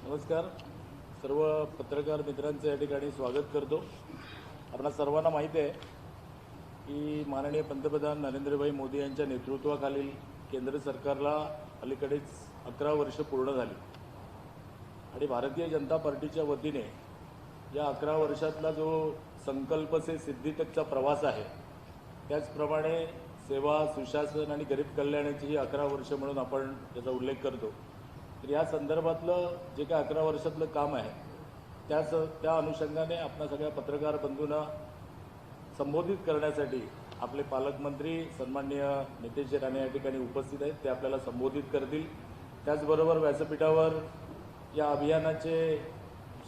नमस्कार. सर्व पत्रकार मित्रांचं या ठिकाणी स्वागत करतो. आपणा सर्वांना माहिती आहे की माननीय पंतप्रधान नरेंद्रभाई मोदी यांच्या नेतृत्वाखालील केंद्र सरकारला अलीकडेच 11 वर्ष पूर्ण झाली आणि भारतीय जनता पार्टीच्या वतीने या 11 वर्षातला जो संकल्प से सिद्धी तकचा प्रवास आहे त्याचप्रमाणे सेवा, सुशासन आणि गरीब कल्याणाची ही 11 वर्ष म्हणून आपण त्याचा उल्लेख करतो. तर या संदर्भातलं जे काय 11 वर्षातलं काम आहे त्या अनुषंगाने आपल्या सगळ्या पत्रकार बंधूंना संबोधित करण्यासाठी आपले पालकमंत्री सन्माननीय नितेश राणे या ठिकाणी उपस्थित आहेत. ते आपल्याला संबोधित करतील. त्याचबरोबर व्यासपीठावर या अभियानाचे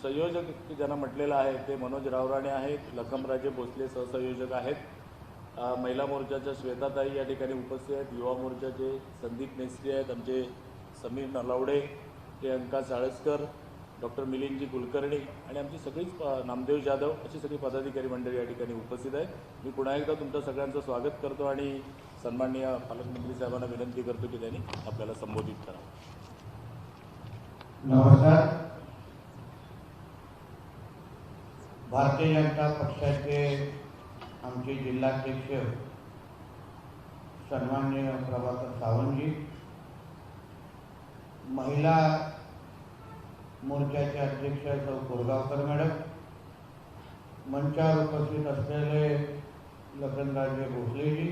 संयोजक ज्यांना म्हटलेलं आहे ते मनोज रावराणे आहेत, लखमराजे भोसले सहसंयोजक आहेत, महिला मोर्चाच्या श्वेताताई या ठिकाणी उपस्थित आहेत, युवा मोर्चाचे संदीप नेसरी आहेत, आमचे समीर नलावडे, प्रियंका साळसकर, डॉक्टर मिलिंदजी कुलकर्णी आणि आमची सगळीच नामदेव जाधव अशी सगळी पदाधिकारी मंडळी या ठिकाणी उपस्थित आहेत. मी पुन्हा एकदा तुमचं सगळ्यांचं स्वागत करतो आणि सन्माननीय पालकमंत्री साहेबांना विनंती करतो की त्यांनी आपल्याला संबोधित करावं. नमस्कार. भारतीय जनता पक्षाचे आमचे जिल्हाध्यक्ष सन्माननीय प्रभाकर सावंतजी, महिला मोर्चाचे अध्यक्ष सौ कोरगावकर मॅडम, मंचावर उपस्थित असलेले लखनराजे भोसलेजी,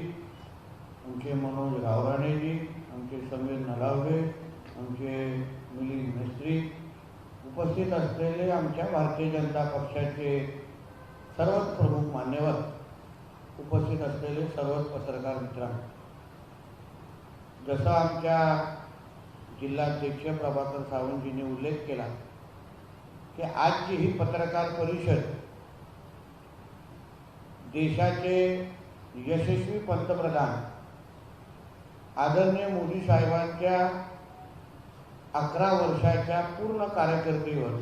आमचे मनोज रावराणेजी, आमचे समीर नलावडे, आमचे मिलिंद मिस्त्री, उपस्थित असलेले आमच्या भारतीय जनता पक्षाचे सर्वच प्रमुख मान्यवर, उपस्थित असलेले सर्वच पत्रकार मित्रांनो, जसा आमच्या जिल्हाध्यक्ष प्रभाकर सावंतजींनी उल्लेख केला की आजची ही पत्रकार परिषद देशाचे यशस्वी पंतप्रधान आदरणीय मोदी साहेबांच्या 11 वर्षाच्या पूर्ण कारकिर्दीवर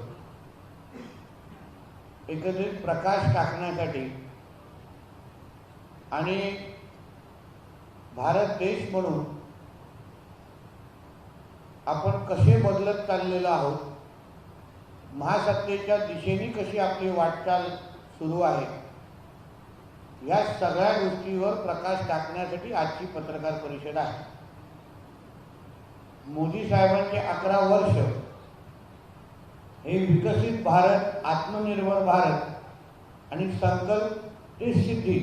एकत्रित प्रकाश टाकण्यासाठी आणि भारत देश म्हणून आपण कसे बदलत चाललेलो आहोत, महासत्तेच्या दिशेने कशी आपली वाटचाल सुरू आहे, या सगळ्या गोष्टीवर प्रकाश टाकण्यासाठी आजची पत्रकार परिषद आहे. मोदी साहेबांचे 11 वर्ष हे विकसित भारत, आत्मनिर्भर भारत आणि संकल्प ते सिद्धी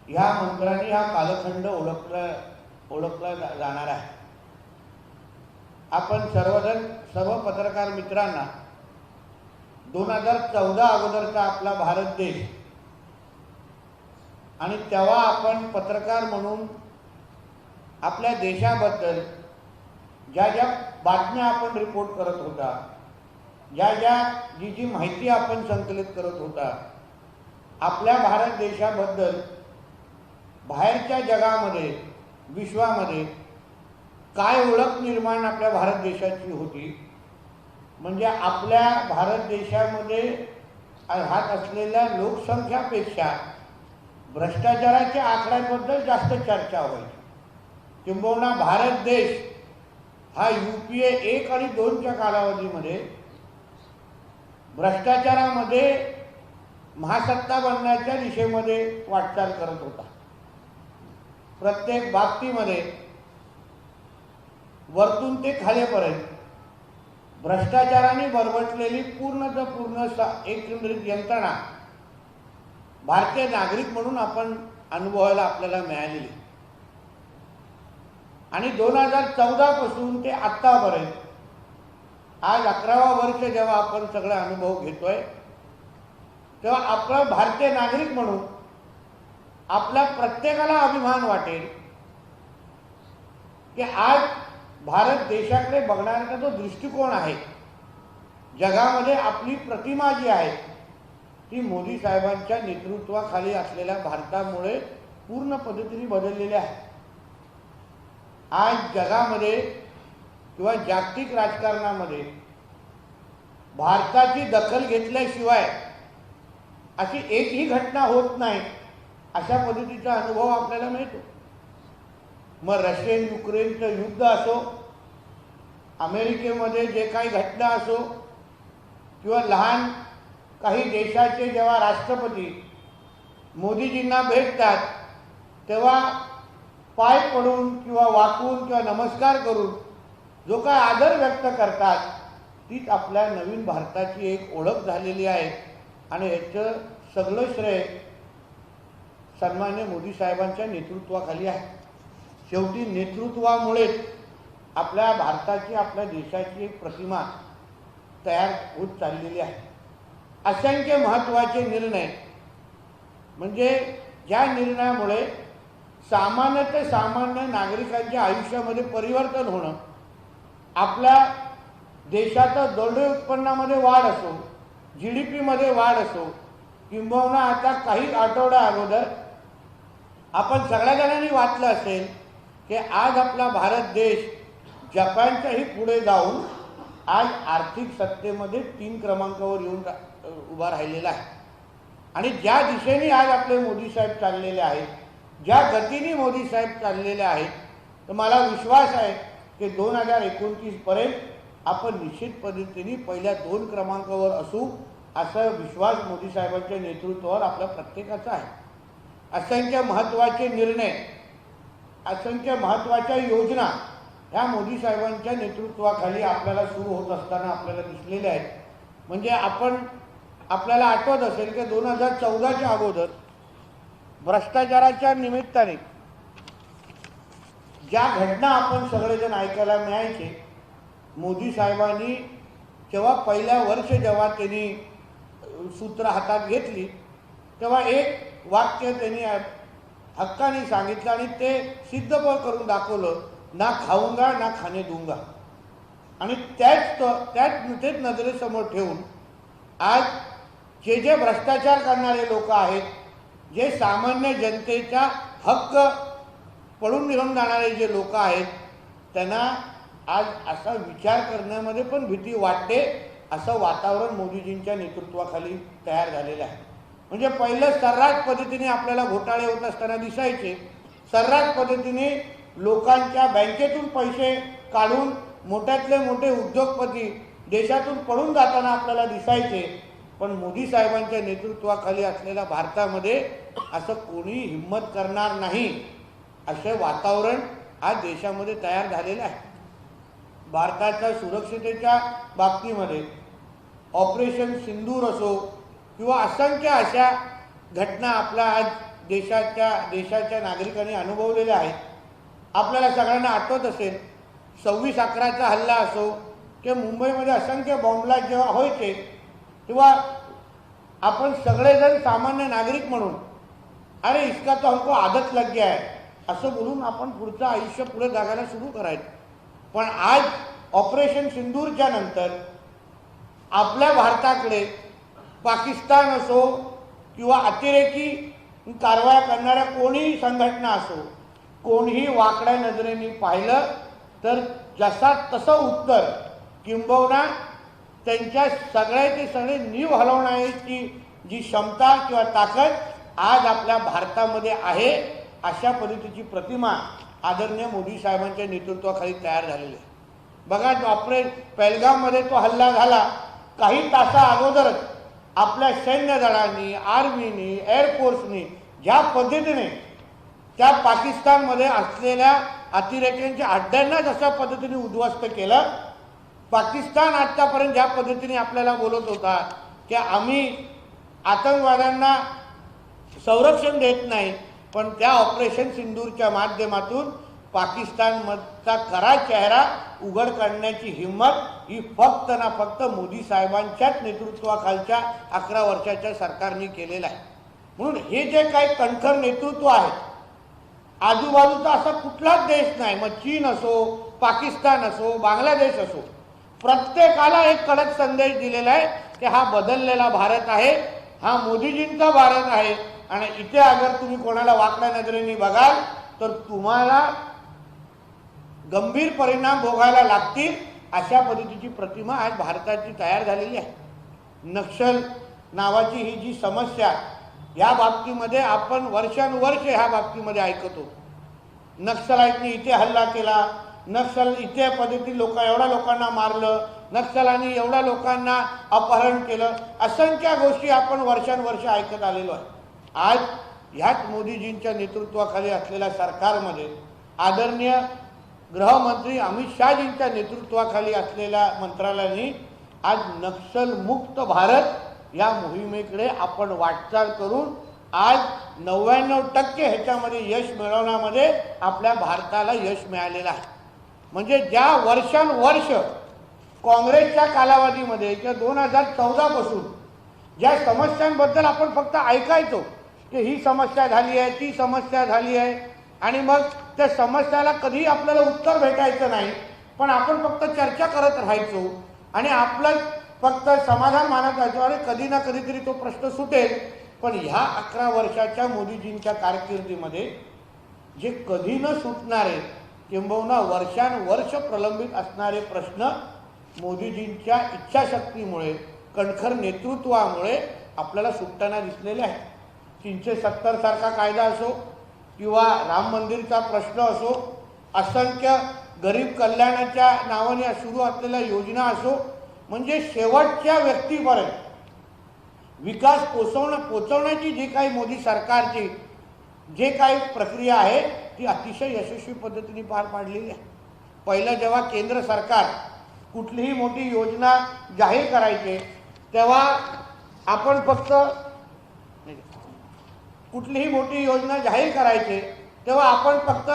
या मंत्राने हा कालखंड ओळखला जाणार आहे. आपण सर्व पत्रकार मित्रांना 2014 अगोदरचा आपला भारत देश आणि तेव्हा आपण पत्रकार म्हणून आपल्या देशाबद्दल ज्या बातम्या आपण रिपोर्ट करत होता, जी माहिती आपण संकलित करत होता, आपल्या भारत देशाबद्दल बाहेरच्या जगामध्ये, विश्वामध्ये काय ओळख निर्माण आपल्या भारत देशाची होती, म्हणजे आपल्या भारत देशामध्ये राहत असलेल्या लोकसंख्यापेक्षा भ्रष्टाचाराच्या आकड्यांबद्दल जास्त चर्चा व्हायची. किंबहुना भारत देश हा UPA 1 आणि 2च्या कालावधीमध्ये भ्रष्टाचारामध्ये महासत्ता बनण्याच्या दिशेमध्ये वाटचाल करत होता. प्रत्येक बाबतीमध्ये वरतून ते खालेपर्यंत भ्रष्टाचाराने बरबटलेली पूर्ण एकंदरीत यंत्रणा भारतीय नागरिक म्हणून आपण अनुभवायला आपल्याला मिळालेली. आणि 2014 पासून ते आत्तापर्यंत आज 11वा वर्ष जेव्हा आपण सगळे अनुभव घेतोय, तेव्हा आपला भारतीय नागरिक म्हणून आपल्या प्रत्येकाला अभिमान वाटेल की आज भारत देशाकडे बघण्याचा जो दृष्टिकोन आहे, जगामध्ये आपली प्रतिमा जी आहे ती मोदी साहेबांच्या नेतृत्वाखाली असलेल्या भारतामुळे पूर्ण पद्धतीने बदललेली आहे. आज जगामध्ये किंवा जागतिक राजकारणामध्ये भारताची दखल घेतल्याशिवाय अशी एकही घटना होत नाही, अशा पद्धतीचा अनुभव आपल्याला मिळतो. मग रशियन युक्रेनचं युद्ध असो अमेरिकेमध्ये जे काही घटना असो किंवा लहान काही देशाचे जेव्हा राष्ट्रपती मोदीजींना भेटतात तेव्हा पाय पडून किंवा वाकून किंवा नमस्कार करून जो काय आदर व्यक्त करतात तीच आपल्या नवीन भारताची एक ओळख झालेली आहे आणि याचं सगळं श्रेय सन्मान्य मोदी साहेबांच्या नेतृत्वाखाली आहे. शेवटी नेतृत्वामुळेच आपल्या भारताची आपल्या देशाची एक प्रतिमा तयार होत चाललेली आहे. असंख्य महत्त्वाचे निर्णय म्हणजे ज्या निर्णयामुळे सामान्य ते सामान्य नागरिकांच्या आयुष्यामध्ये परिवर्तन होणं, आपल्या देशाचं दरडोई उत्पन्नामध्ये वाढ असो, GDP मध्ये वाढ असो, किंबहुना आता काही आठवड्या अगोदर आपण सगळ्या जणांनी वाचलं असेल की आज आपला भारत देश जपानच्याही पुढे जाऊन आज आर्थिक सत्तेमध्ये 3 क्रमांकावर येऊन उभा राहिलेला आहे. आणि ज्या दिशेने आज आपले मोदी साहेब चाललेले आहेत, ज्या गतीने मोदी साहेब चाललेले आहेत, तर मला विश्वास आहे की 2029 पर्यंत आपण निश्चित पद्धतीने पहिल्या 2 क्रमांकावर असू असा विश्वास मोदी साहेबांच्या नेतृत्वावर आपल्या प्रत्येकाचा आहे. असंख्य महत्त्वाचे निर्णय, असंख्य महत्त्वाच्या योजना ह्या मोदी साहेबांच्या नेतृत्वाखाली आपल्याला सुरू होत असताना आपल्याला दिसलेल्या आहेत. म्हणजे आपल्याला आठवत असेल की 2014च्या अगोदर भ्रष्टाचाराच्या निमित्ताने ज्या घटना आपण सगळेजण ऐकायला मिळायचे, मोदी साहेबांनी जेव्हा पहिल्या वर्ष जेव्हा त्यांनी सूत्र हातात घेतली तेव्हा एक वाक्य त्यांनी हक्काने सांगितलं आणि ते सिद्ध पण करून दाखवलं, ना खाऊंगा ना खाने दूंगा. आणि तेच नजरेसमोर ठेवून आज जे भ्रष्टाचार करणारे लोक आहेत, जे सामान्य जनतेचा हक्क पळून निघून जाणारे जे लोक आहेत, त्यांना आज असा विचार करण्यामध्ये पण भीती वाटते असं वातावरण मोदीजींच्या नेतृत्वाखाली तयार झालेलं आहे. म्हणजे पहिलं सर्रास पद्धतीने आपल्याला घोटाळे होत असताना दिसायचे, सर्रास पद्धतीने लोकांच्या बँकेतून पैसे काढून मोठ्यातले मोठे उद्योगपती देशातून पळून जाताना आपल्याला दिसायचे. पण मोदी साहेबांच्या नेतृत्वाखाली असलेल्या भारतामध्ये असं कोणी हिम्मत करणार नाही असे वातावरण आज देशामध्ये तयार झालेलं आहे. भारताच्या सुरक्षितेच्या बाबतीमध्ये ऑपरेशन सिंदूर असो किंवा असंख्य अशा घटना आपल्या आज देशाच्या नागरिकांनी अनुभवलेल्या आहेत. आपल्याला सगळ्यांना आठवत असेल 26/11चा हल्ला असो की मुंबईमध्ये असंख्य बॉम्बलास्ट जेव्हा व्हायचे तेव्हा आपण सगळेजण सामान्य नागरिक म्हणून अरे इसका तो हमको आदत लग गया है असं बोलून आपण पुढचं आयुष्य पुढे जगायला सुरू करायचं. पण आज ऑपरेशन सिंदूरच्या नंतर आपल्या भारताकडे पाकिस्तान असो किंवा अतिरेकी कारवाया करणाऱ्या कोणीही संघटना असो, कोणीही वाकड्या नजरेने पाहिलं तर जसा तसं उत्तर किंबहुना त्यांच्या सगळ्याचे सगळे नीव हलवण्याची जी क्षमता किंवा ताकद आज आपल्या भारतामध्ये आहे, अशा पद्धतीची प्रतिमा आदरणीय मोदी साहेबांच्या नेतृत्वाखाली तयार झालेली आहे. बघा, पहलगाममध्ये तो हल्ला झाला, काही तासा अगोदरच आपल्या सैन्य दलांनी, आर्मीनी, एअरफोर्सनी ज्या पद्धतीने त्या पाकिस्तानमध्ये असलेल्या अतिरेक्यांच्या अड्ड्यांना जशा पद्धतीने उद्ध्वस्त केलं, पाकिस्तान आतापर्यंत ज्या पद्धतीने आपल्याला बोलत होता की आम्ही आतंकवाद्यांना संरक्षण देत नाही, पण त्या ऑपरेशन सिंदूरच्या माध्यमातून पाकिस्तानचा खरा चेहरा उघड करण्याची हिंमत ही फक्त ना फक्त मोदी साहेबांच्याच नेतृत्वाखालच्या 11 वर्षाच्या सरकारने केलेलं आहे. म्हणून हे जे काही कणखर नेतृत्व आहे, आजूबाजूचा असा कुठलाच देश नाही, मग चीन असो, पाकिस्तान असो, बांगलादेश असो, प्रत्येकाला एक कडक संदेश दिलेला आहे की हा बदललेला भारत आहे, हा मोदीजींचा भारत आहे. आणि इथे अगर तुम्ही कोणाला वाकड्या नजरेने बघाल तर तुम्हाला गंभीर परिणाम भोगायला लागतील, अशा पद्धतीची प्रतिमा आज भारताची तयार झालेली आहे. नक्षल नावाची ही जी समस्या, या बाबतीमध्ये आपण वर्षानुवर्ष ह्या बाबतीमध्ये ऐकतो. नक्षलाईटने इथे हल्ला केला, नक्षल इथे पद्धती एवढ्या लोकांना मारलं, नक्षलांनी एवढ्या लोकांना अपहरण केलं, असंख्य गोष्टी आपण वर्षानुवर्ष ऐकत आलेलो आहे. आज ह्याच मोदीजींच्या नेतृत्वाखाली असलेल्या सरकारमध्ये आदरणीय गृहमंत्री अमित शहाजींच्या नेतृत्वाखाली असलेल्या मंत्रालयाने आज नक्षलमुक्त भारत या मोहिमेकडे आपण वाटचाल करून आज 99% ह्याच्यामध्ये यश मिळवण्यामध्ये आपल्या भारताला यश मिळालेलं आहे. म्हणजे ज्या वर्षानुवर्ष काँग्रेसच्या कालावधीमध्ये किंवा 2014 पासून ज्या समस्यांबद्दल आपण फक्त ऐकायचो की ही समस्या झाली आहे, ती समस्या झाली आहे, आणि मग त्या समस्याला कधीही आपल्याला उत्तर भेटायचं नाही, पण आपण फक्त चर्चा करत राहायचो आणि आपलं फक्त समाधान मानत राहायचो आणि कधी ना कधीतरी तो प्रश्न सुटेल. पण ह्या 11 वर्षाच्या मोदीजींच्या कारकिर्दीमध्ये जे कधी न सुटणारे किंबहुना वर्षानुवर्ष प्रलंबित असणारे प्रश्न मोदीजींच्या इच्छाशक्तीमुळे, कणखर नेतृत्वामुळे आपल्याला सुटताना दिसलेले आहेत. 370 सारखा कायदा असो किंवा राम मंदिरचा प्रश्न असो, असंख्य गरीब कल्याणाच्या नावाने सुरू असलेल्या योजना असो, म्हणजे शेवटच्या व्यक्तीपर्यंत विकास पोचवण्याची जी काही मोदी सरकारची जे काही प्रक्रिया आहे ती अतिशय यशस्वी पद्धतीने पार पाडलेली आहे. पहिलं जेव्हा केंद्र सरकार कुठलीही मोठी योजना जाहीर करायचे तेव्हा आपण फक्त कुठलीही मोठी योजना जाहीर करायचे तेव्हा आपण फक्त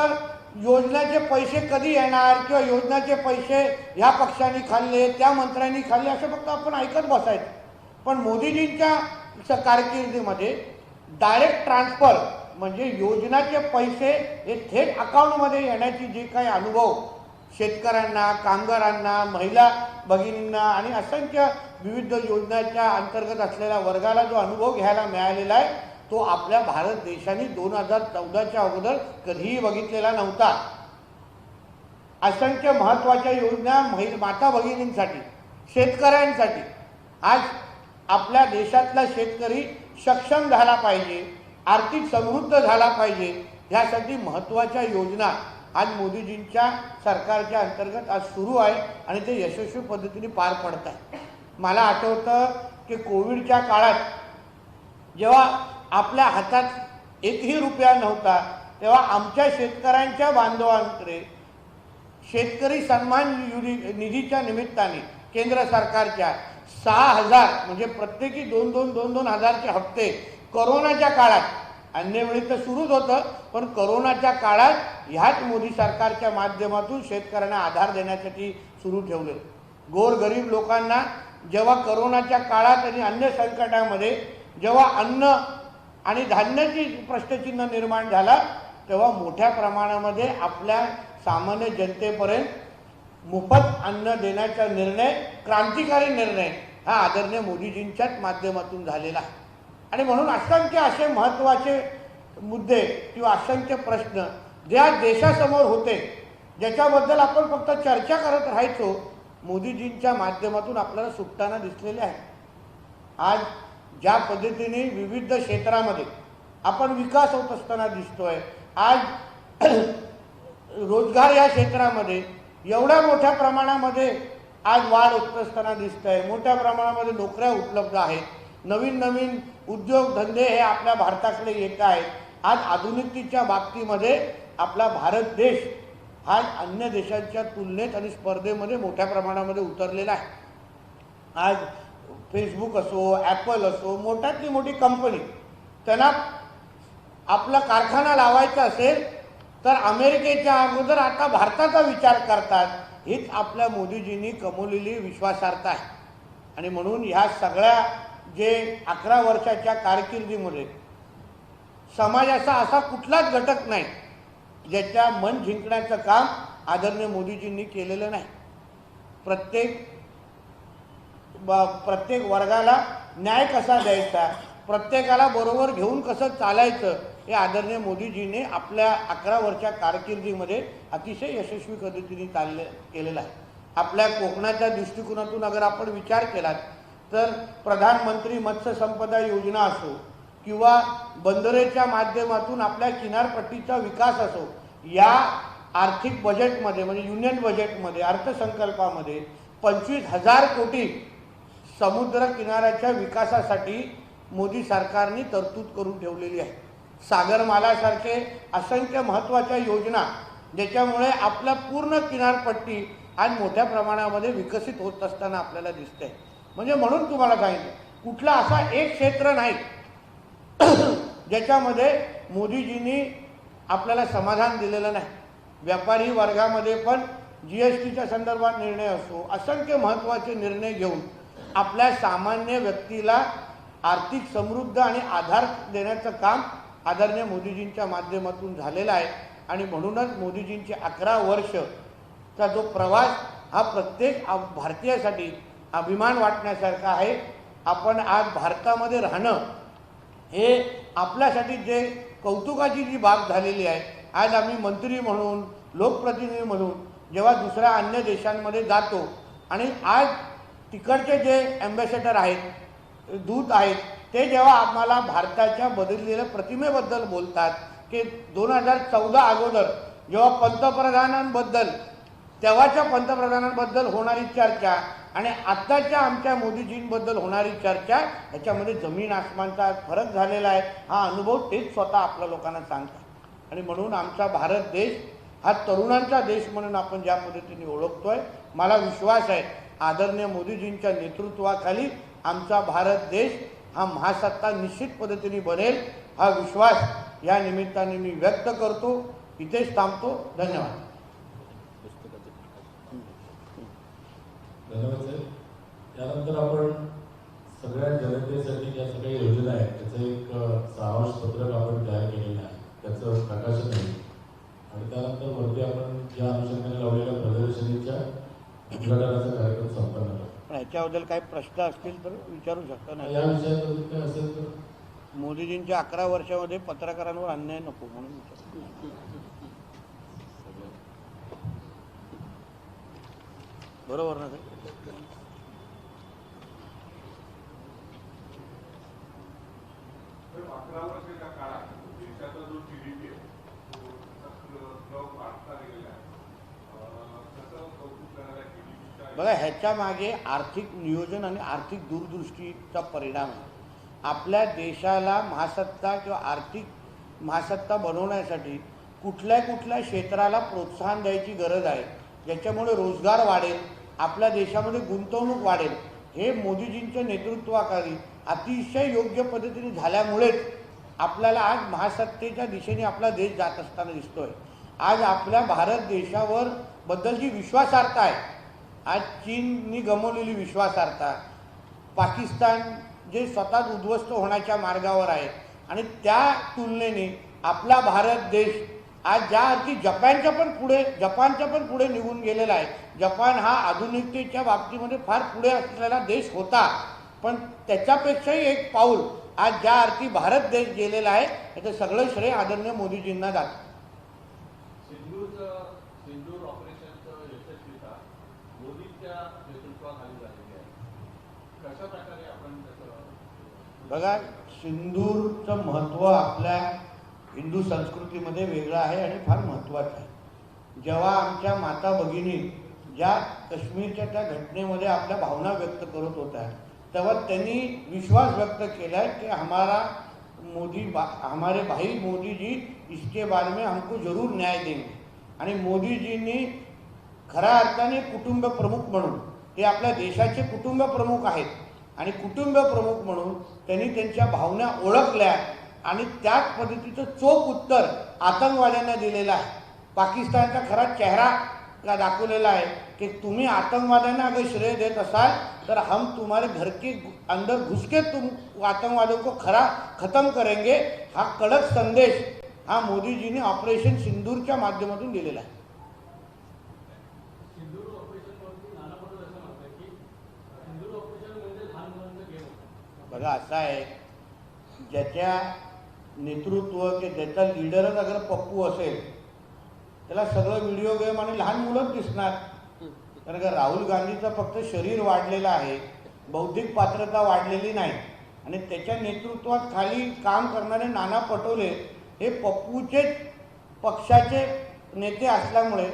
योजनेचे पैसे कधी येणार किंवा योजनेचे पैसे ह्या पक्षांनी खाल्ले, त्या मंत्र्यांनी खाल्ले, असं फक्त आपण ऐकत बसायचं. पण मोदीजींच्या कारकिर्दीमध्ये डायरेक्ट ट्रान्सफर म्हणजे योजनाचे पैसे हे थेट अकाउंटमध्ये येण्याची जे काही अनुभव शेतकऱ्यांना, कामगारांना, महिला भगिनींना आणि असंख्य विविध योजनांच्या अंतर्गत असलेल्या वर्गाला जो अनुभव घ्यायला मिळालेला आहे तो आपल्या भारत देशाने 2014च्या अगोदर कधीही बघितलेला नव्हता. असंख्य महत्त्वाच्या योजना माता भगिनींसाठी, शेतकऱ्यांसाठी. आज आपल्या देशातला शेतकरी सक्षम झाला पाहिजे, आर्थिक समृद्ध झाला पाहिजे, ह्यासाठी महत्त्वाच्या योजना आज मोदीजींच्या सरकारच्या अंतर्गत आज सुरू आहे आणि ते यशस्वी पद्धतीने पार पडत आहे. मला आठवतं की कोविडच्या काळात जेव्हा आपल्या हातात एकही रुपया नव्हता तेव्हा आमच्या शेतकऱ्यांच्या बांधवांकडे शेतकरी सन्मान निधीच्या निमित्ताने केंद्र सरकारच्या 6,000 म्हणजे प्रत्येकी 2,000 हजारचे हप्ते कोरोनाच्या काळात, अन्य वेळी तर सुरूच होतं, पण कोरोनाच्या काळात ह्याच मोदी सरकारच्या माध्यमातून शेतकऱ्यांना आधार देण्यासाठी सुरू ठेवले. गोरगरीब लोकांना जेव्हा कोरोनाच्या काळात आणि अन्य संकटामध्ये जेव्हा अन्न आणि धान्याची प्रश्नचिन्ह निर्माण झाला तेव्हा मोठ्या प्रमाणामध्ये आपल्या सामान्य जनतेपर्यंत मोफत अन्न देण्याचा निर्णय, क्रांतिकारी निर्णय हा आदरणीय मोदीजींच्याच माध्यमातून झालेला आहे. आणि म्हणून असंख्य असे महत्त्वाचे मुद्दे किंवा असंख्य प्रश्न ज्या देशासमोर होते ज्याच्याबद्दल आपण फक्त चर्चा करत राहायचो, मोदीजींच्या माध्यमातून आपल्याला सुटताना दिसलेले आहे. आज ज्या पद्धतीने विविध क्षेत्रामध्ये आपण विकास होत असताना दिसतोय, आज रोजगार या क्षेत्रामध्ये एवढ्या मोठ्या प्रमाणामध्ये आज वाढ होत असताना दिसत आहे, मोठ्या प्रमाणामध्ये नोकऱ्या उपलब्ध आहेत, नवीन नवीन उद्योगधंदे हे आपल्या भारताकडे येत आहेत. आज आधुनिकतेच्या बाबतीमध्ये आपला भारत देश हा अन्य देशांच्या तुलनेत आणि स्पर्धेमध्ये मोठ्या प्रमाणामध्ये उतरलेला आहे. आज फेसबुक असो, ॲपल असो, मोठ्यातली मोठी कंपनी त्यांना आपला कारखाना लावायचा असेल तर अमेरिकेच्या अगोदर आता भारताचा विचार करतात. हीच आपल्या मोदीजींनी कमवलेली विश्वासार्हता आहे. आणि म्हणून ह्या सगळ्या जे 11 वर्षाच्या कारकिर्दीमध्ये समाजाचा असा कुठलाच घटक नाही ज्याच्या मन जिंकण्याचं काम आदरणीय मोदीजींनी केलेलं नाही. प्रत्येक वर्गाला न्याय कसा द्यायचा, प्रत्येकाला बरोबर घेऊन कसं चालायचं हे आदरणीय मोदीजींनी आपल्या 11 वर्षा कारकिर्दीमध्ये अतिशय यशस्वी पद्धतीने केलेलं आहे. आपल्या कोकणाच्या दृष्टिकोनातून अगर आपण विचार केलात तर प्रधानमंत्री मत्स्य संपदा योजना असो किंवा बंदरेच्या माध्यमातून आपल्या किनारपट्टीचा विकास असो, या आर्थिक बजेटमध्ये म्हणजे युनियन बजेटमध्ये अर्थसंकल्पामध्ये 25,000 कोटी समुद्र किनाऱ्याच्या विकासासाठी मोदी सरकारने तरतूद करून ठेवलेली आहे. सागरमालासारखे असंख्य महत्त्वाच्या योजना ज्याच्यामुळे आपल्या पूर्ण किनारपट्टी आज मोठ्या प्रमाणामध्ये विकसित होत असताना आपल्याला दिसते. म्हणजे म्हणून तुम्हाला सांगितलं कुठला असा एक क्षेत्र नाही ज्याच्यामध्ये मोदीजींनी आपल्याला समाधान दिलेलं नाही. व्यापारी वर्गामध्ये पण GSTच्या संदर्भात निर्णय असो, असंख्य महत्त्वाचे निर्णय घेऊन आपल्या सामान्य व्यक्तीला आर्थिक समृद्ध आणि आधार देण्याचं काम आदरणीय मोदीजींच्या माध्यमातून झालेलं आहे. आणि म्हणूनच मोदीजींची 11 वर्षचा जो प्रवास हा प्रत्येक भारतीयासाठी अभिमान वाटण्यासारखा आहे. आपण आज भारतामध्ये राहणं हे आपल्यासाठी जे कौतुकाची जी बाब झालेली आहे. आज आम्ही मंत्री म्हणून लोकप्रतिनिधी म्हणून जेव्हा दुसऱ्या अन्य देशांमध्ये जातो आणि आज तिकडचे जे ॲम्बॅसेडर आहेत दूत आहेत ते जेव्हा आम्हाला भारताच्या बदललेल्या प्रतिमेबद्दल बोलतात की 2014 अगोदर जेव्हा पंतप्रधानांबद्दल तेव्हाच्या पंतप्रधानांबद्दल होणारी चर्चा आणि आत्ताच्या आमच्या मोदीजींबद्दल होणारी चर्चा याच्यामध्ये जमीन आसमानचा फरक झालेला आहे. हा अनुभव तेच स्वतः आपल्या लोकांना सांगतात. आणि म्हणून आमचा भारत देश हा तरुणांचा देश म्हणून आपण ज्या पद्धतीने ओळखतोय, मला विश्वास आहे आदरणीय मोदीजींच्या नेतृत्वाखाली आमचा भारत देश हा महासत्ता निश्चित पद्धतीने बनेल. हा विश्वास या निमित्ताने मी व्यक्त करतो. इथेच थांबतो. धन्यवाद. धन्यवाद साहेब. त्यानंतर आपण सगळ्या जनतेसाठी ज्या सगळ्या योजना आहेत त्याचं एक सारांश पत्रक आपण तयार केलेलं आहे, त्याचं प्रकाशन आहे. आणि त्यानंतर वरती आपण या अनुषंगाने लावलेल्या प्रदर्शनीच्या उद्घाटनाचा कार्यक्रम संपन्न करतो. पण ह्याच्याबद्दल काही प्रश्न असतील तर विचारू शकता ना. या विषयाबद्दल काय असेल तर मोदीजींच्या 11 वर्षामध्ये पत्रकारांवर अन्याय नको म्हणून विचारू. बरोबर ना सर? बघा, ह्याच्या मागे आर्थिक नियोजन आणि आर्थिक दूरदृष्टीचा परिणाम आहे. आपल्या देशाला महासत्ता किंवा आर्थिक महासत्ता बनवण्यासाठी कुठल्या कुठल्या क्षेत्राला प्रोत्साहन द्यायची गरज आहे, ज्याच्यामुळे रोजगार वाढेल, आपल्या देशामध्ये गुंतवणूक वाढेल. हे मोदीजींच्या नेतृत्वाखाली अतिशय योग्य पद्धतीने झाल्यामुळेच आपल्याला आज महासत्तेच्या दिशेने आपला देश जात असताना दिसतोय. आज आपल्या भारत देशावर बद्दल जी विश्वासार्हता आहे, आज चीननी गमावलेली विश्वासार्हता, पाकिस्तान जे स्वतःच उद्ध्वस्त होण्याच्या मार्गावर आहे आणि त्या तुलनेने आपला भारत देश आज ज्या अर्थी जपानच्या पण पुढे निघून गेलेला आहे. जपान हा आधुनिकतेच्या बाबतीमध्ये फार पुढे असलेला देश होता, पण त्याच्यापेक्षाही एक पाऊल आज ज्या अर्थी भारत देश गेलेला आहे याचं सगळं श्रेय आदरणीय मोदीजींना जातं. सिंदूर ऑपरेशनचं यशस्वीता मोदींच्या नेतृत्वाखाली झालेली आहे. कशा प्रकारे आपण त्याचं बघा, सिंदूरचं महत्त्व आपल्या हिंदू संस्कृतीमध्ये वेगळं आहे आणि फार महत्त्वाचं आहे. जेव्हा आमच्या माता भगिनी ज्या काश्मीरच्या त्या घटनेमध्ये आपल्या भावना व्यक्त करत होत्या, तेव्हा त्यांनी विश्वास व्यक्त केला है कि हमारे भाई मोदी जी इसके बारे में हमको जरूर न्याय देंगे. आणि मोदीजींनी खऱ्या अर्थाने कुटुंब प्रमुख म्हणून ते आपल्या देशाचे कुटुंब प्रमुख आहेत आणि कुटुंब प्रमुख म्हणून त्यांनी त्यांच्या भावना ओळखल्या आणि त्याच पद्धतीचं चोख उत्तर आतंकवाद्यांना दिलेलं आहे. पाकिस्तानचा खरा चेहरा दाखवलेला आहे कि तुम्ही आतंकवाद्यांना अगर श्रेय देत असाल तर हम तुम्हारे घर के अंदर घुस के तुम आतंकवादियों को खत्म करेंगे. हा कडक संदेश हा मोदीजीने ऑपरेशन सिंदूरच्या माध्यमातून दिलेला आहे. सिंदूर ऑपरेशनवरती नाना पटोले असं म्हणतात की सिंदूर ऑपरेशन म्हणजे लहान मुलांचं गेम होतं. बघा, असं आहे ज्याच्या नेतृत्व की ज्याचा लीडरच अगर पप्पू असेल त्याला सगळं व्हिडिओ गेम आणि लहान मुलंच दिसणार. कारण का राहुल गांधीचं फक्त शरीर वाढलेलं आहे, बौद्धिक पात्रता वाढलेली नाही. आणि त्याच्या नेतृत्वात खाली काम करणारे नाना पटोले हे पप्पूचेच पक्षाचे नेते असल्यामुळे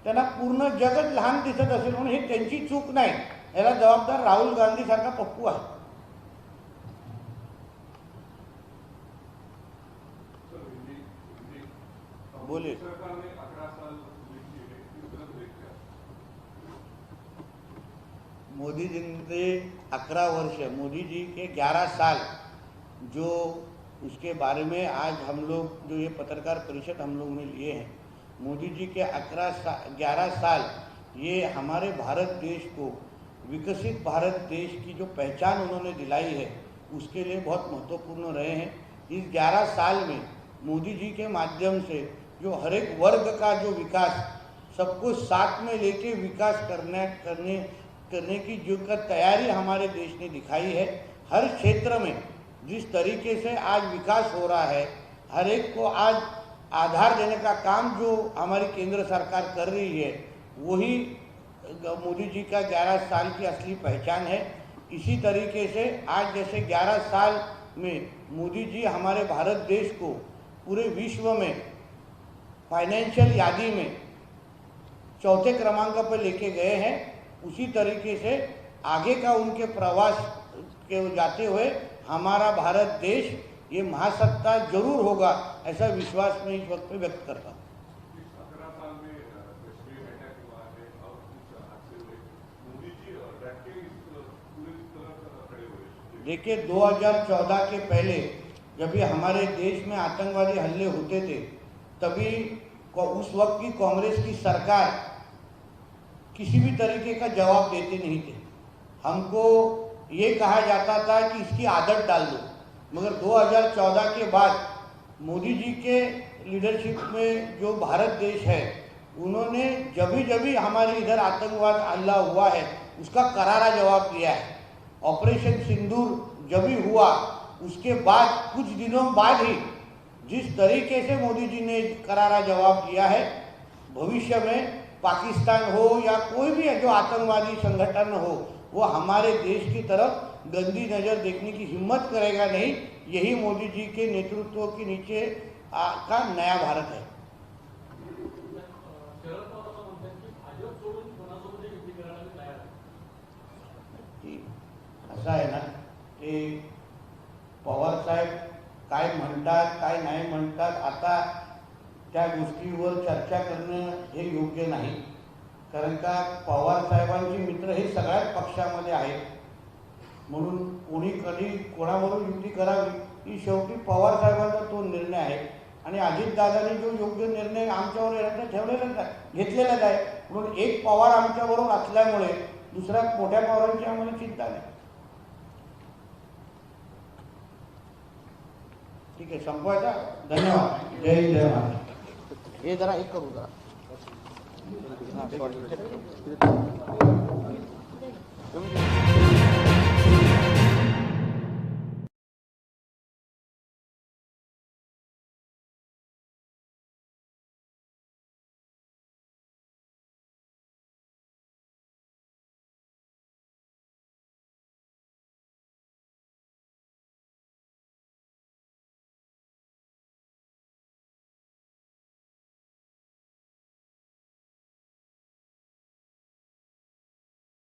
त्यांना पूर्ण जगच लहान दिसत असेल म्हणून हे त्यांची चूक नाही, याला जबाबदार राहुल गांधी सारखा पप्पू आहे. बोले मोदी जी ने 11 वर्ष, मोदी जी के 11 साल जो उसके बारे में आज हम लोग जो ये पत्रकार परिषद हम लोग ने लिए हैं, मोदी जी के 11 साल ये हमारे भारत देश को विकसित भारत देश की जो पहचान उन्होंने दिलाई है उसके लिए बहुत महत्वपूर्ण रहे हैं. इस 11 साल में मोदी जी के माध्यम से जो हर एक वर्ग का जो विकास, सबको साथ में लेके विकास करने की जो तैयारी हमारे देश ने दिखाई है, हर क्षेत्र में जिस तरीके से आज विकास हो रहा है, हर एक को आज आधार देने का काम जो हमारी केंद्र सरकार कर रही है, वही मोदी जी का 11 साल की असली पहचान है. इसी तरीके से आज जैसे 11 साल में मोदी जी हमारे भारत देश को पूरे विश्व में फाइनेंशियल यादी में चौथे क्रमांक पर लेके गए हैं, उसी तरीके से आगे का उनके प्रवास के जाते हुए हमारा भारत देश ये महासत्ता जरूर होगा, ऐसा विश्वास मैं इस वक्त पे व्यक्त करता हूँ. देखिए 2014 के पहले जब ये हमारे देश में आतंकवादी हमले होते थे, तभी उस वक्त की कांग्रेस की सरकार किसी भी तरीके का जवाब देते नहीं थे. हमको ये कहा जाता था कि इसकी आदत डाल दो, मगर 2014 के बाद मोदी जी के लीडरशिप में जो भारत देश है, उन्होंने जब भी हमारे इधर आतंकवाद हमला हुआ है उसका करारा जवाब दिया है. ऑपरेशन सिंदूर जब भी हुआ उसके बाद कुछ दिनों बाद ही जिस तरीके से मोदी जी ने करारा जवाब दिया है, भविष्य में पाकिस्तान हो या कोई भी जो आतंकवादी संगठन हो, वो हमारे देश की तरफ गंदी नज़र देखने की हिम्मत करेगा नहीं. यही मोदी जी के नेतृत्व के नीचे का नया भारत है. शरद पवार म्हणतात की भाजप सोडून कोणासोबत युती करायला तयार आहे. असं आहे ना, ते पवार साहेब काय म्हणतात काय नाही म्हणतात, आता त्या गोष्टीवर चर्चा करणं हे योग्य नाही. कारण का पवार साहेबांचे मित्र हे सगळ्याच पक्षामध्ये आहेत, म्हणून कोणी कधी कोणावरून युती करावी ही शेवटी पवार साहेबांचा तो निर्णय आहे. आणि अजितदादांनी जो योग्य निर्णय आमच्यावर येण्याचा ठेवलेलाच आहे, घेतलेलाच आहे. म्हणून एक पवार आमच्याबरोबर असल्यामुळे दुसऱ्या मोठ्या पवारांची आम्हाला चिंता नाही. ठीक आहे, संपवायचा. धन्यवाद. जय हिंद, जय महाराष्ट्र. हे जरा एक करू जरा.